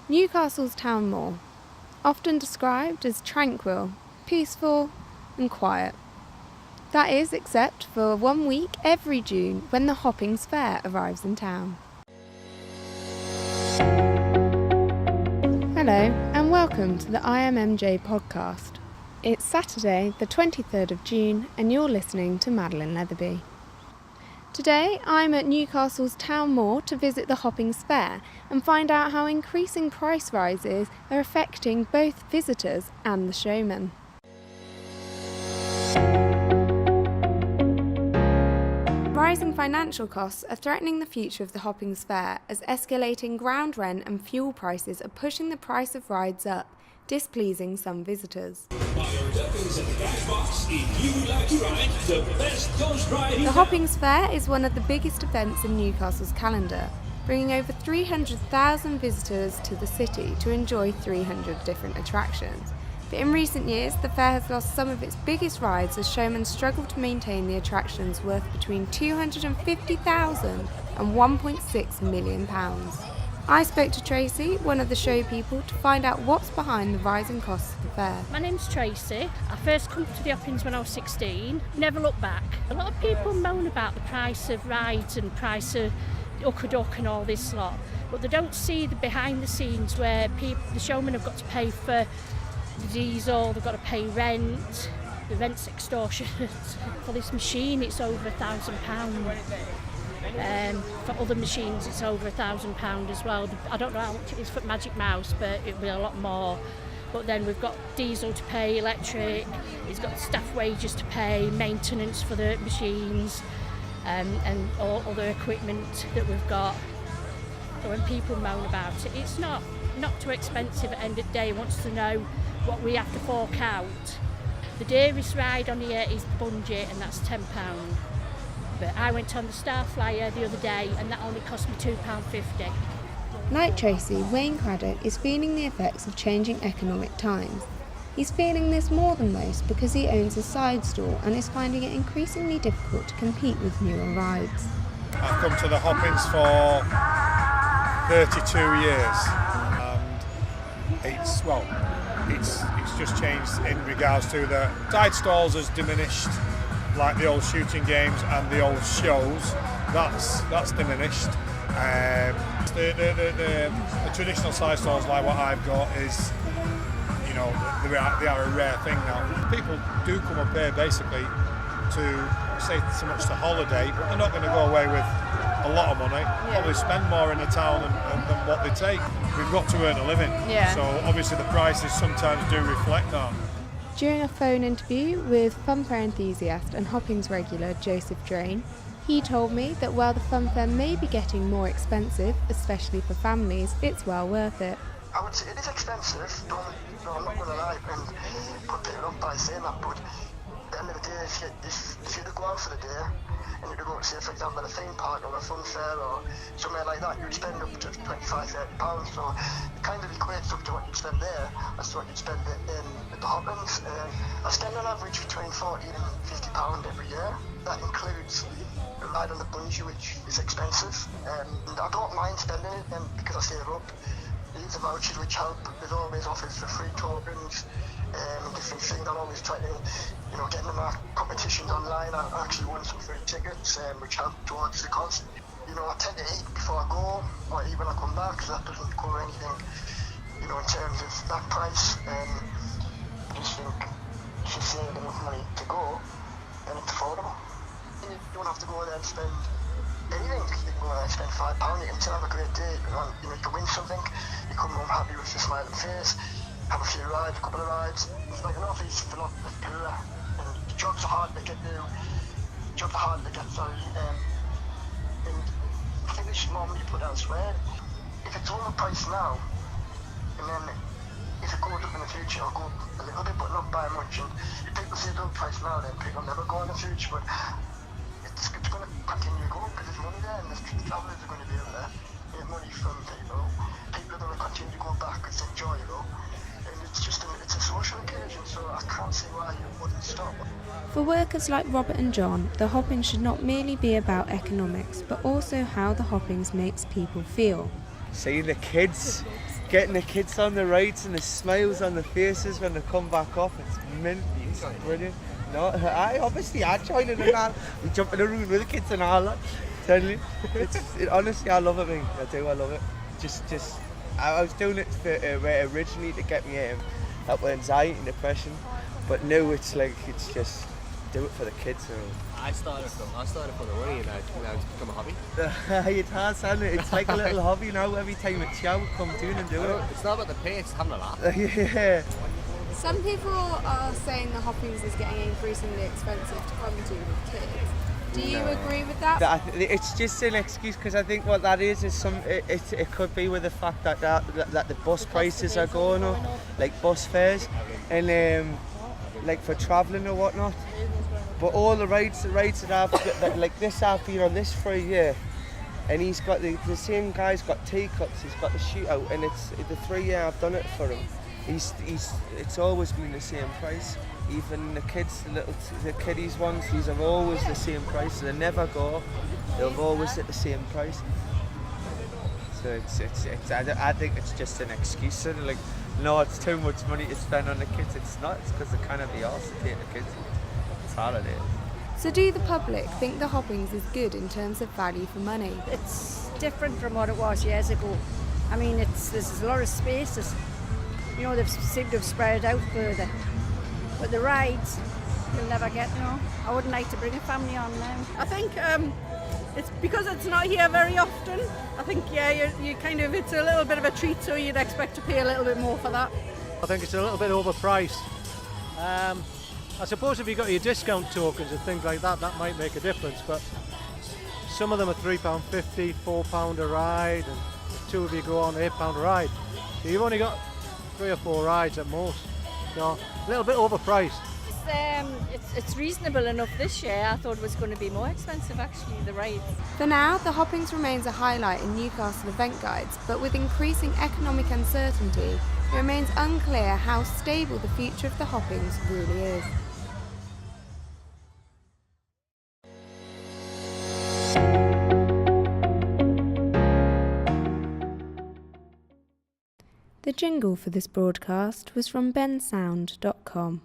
Newcastle's Town Moor, often described as tranquil, peaceful and quiet. That is, except for 1 week every June when the Hoppings Fair arrives in town. Hello and welcome to the IMMJ podcast. It's Saturday the 23rd of June and you're listening to Madeline Leatherby. Today I'm at Newcastle's Town Moor to visit the Hoppings Fair and find out how increasing price rises are affecting both visitors and the showmen. Rising financial costs are threatening the future of the Hoppings Fair as escalating ground rent and fuel prices are pushing the price of rides up, displeasing some visitors. The Hoppings Fair is one of the biggest events in Newcastle's calendar, bringing over 300,000 visitors to the city to enjoy 300 different attractions. But in recent years, the fair has lost some of its biggest rides as showmen struggle to maintain the attractions worth between £250,000 and £1.6 million. I spoke to Tracy, one of the show people, to find out what's behind the rising costs of the fair. My name's Tracy. I first come to the Hoppings when I was 16. Never looked back. A lot of people moan about the price of rides and price of Uck Duck and all this lot, but they don't see the behind the scenes where the showmen have got to pay for the diesel, they've got to pay rent, the rent's extortionate. For this machine it's over £1,000. For other machines it's over £1,000 as well. I don't know how much it is for Magic Mouse, but it'll be a lot more. But then we've got diesel to pay, electric, it's got staff wages to pay, maintenance for the machines, and all other equipment that we've got. So when people moan about it, it's not too expensive at the end of the day. Wants to know what we have to fork out. The dearest ride on here is Bungee, and that's £10. But I went on the Starflyer the other day and that only cost me £2.50. Like Tracy, Wayne Craddock is feeling the effects of changing economic times. He's feeling this more than most because he owns a side store and is finding it increasingly difficult to compete with newer rides. I've come to the Hoppings for 32 years and it's just changed in regards to the side stalls has diminished, like the old shooting games and the old shows. That's diminished. The traditional side stalls like what I've got is, they are a rare thing now. People do come up here basically to say so much to holiday, but they're not going to go away with a lot of money. Probably spend more in the town than what they take. We've got to earn a living, so obviously the prices sometimes do reflect that. During a phone interview with Funfair enthusiast and Hoppings regular Joseph Drain, he told me that while the Funfair may be getting more expensive, especially for families, it's well worth it. I would say it is expensive, I'm not going to lie and put people up by saying that, but at the end of the day, if you go out for the day and you go to, say, for example, a theme park or a Funfair or somewhere like that, you'd spend up to £25-30, so it kind of equates up to what you'd spend there as to what you'd spend in the Hoppings. I spend on average between £40 and £50 every year. That includes a ride on the Bungee, which is expensive, and I don't mind spending it because I save up. There's a vouchers which help. There's always offers for free tokens and different things. I always try to, get in the competitions online. I actually won some free tickets which help towards the cost. I tend to eat before I go or eat when I come back, so that doesn't cover anything, in terms of that price. I just think if you save enough money to go, then it's affordable. You don't have to go there and spend anything. You can go there and spend £5, you can still have a great day. You can win something, you come home happy with a smiling face, have a few rides, a couple of rides. It's like an awful lot of cooler. And jobs are hard to get and I think there's more money put elsewhere. If it's overpriced now, and then if it goes up in the future, it'll go up a little bit, but not by much. And if people say it's overpriced now, then people never go in the future. But it's going to continue to go because there's money there, and the travellers are going to be over there. You get money from people. People are going to continue to go back. It's enjoyable, and it's a social occasion. So I can't see why you wouldn't stop. For workers like Robert and John, the Hoppings should not merely be about economics, but also how the Hoppings makes people feel. Seeing the kids getting the kids on the rides and the smiles on the faces when they come back off, it's mint, it's brilliant. No, obviously I join in and all. We jump in the room with the kids and all that. Tell you, honestly, I love it, man. I do, I love it. I was doing it for, originally to get me out with anxiety and depression, but now it's like, it's just do it for the kids. I started for the money, and now it's become a hobby. It has, hasn't it? It's like a little hobby now. Every time it's show, come down and do it. It's not about the pay, it's having a laugh. Yeah. Some people are saying the Hoppings is getting increasingly expensive to come to with kids. Do you agree with that? It's just an excuse, because I think what that is it could be with the fact that the bus prices are going up, like bus fares, and like for travelling or whatnot. But all the rides that I've like this, I've been on this for a year, and he's got the same guy's got teacups, he's got the shootout, and it's the 3 year I've done it for him. It's always been the same price. Even the kids, the kiddies ones, these are always the same price. They never go up. They're always at the same price. So I think it's just an excuse. Sort of like, no, it's too much money to spend on the kids. It's not. It's because they can't be arsed to take the kids. It's all it is. So do the public think the Hoppings is good in terms of value for money? It's different from what it was years ago. I mean, there's a lot of spaces. You know, they've seemed to have spread it out further. But the rides, you'll never get, I wouldn't like to bring a family on now. I think it's because it's not here very often. I think, you kind of, it's a little bit of a treat, so you'd expect to pay a little bit more for that. I think it's a little bit overpriced. I suppose if you got your discount tokens and things like that, that might make a difference, but some of them are £3.50, £4 a ride, and if two of you go on, £8 a ride. So you've only got 3 or 4 rides at most. So a little bit overpriced. It's reasonable enough this year. I thought it was going to be more expensive, actually, the rides. For now, the Hoppings remains a highlight in Newcastle event guides, but with increasing economic uncertainty, it remains unclear how stable the future of the Hoppings really is. The jingle for this broadcast was from bensound.com.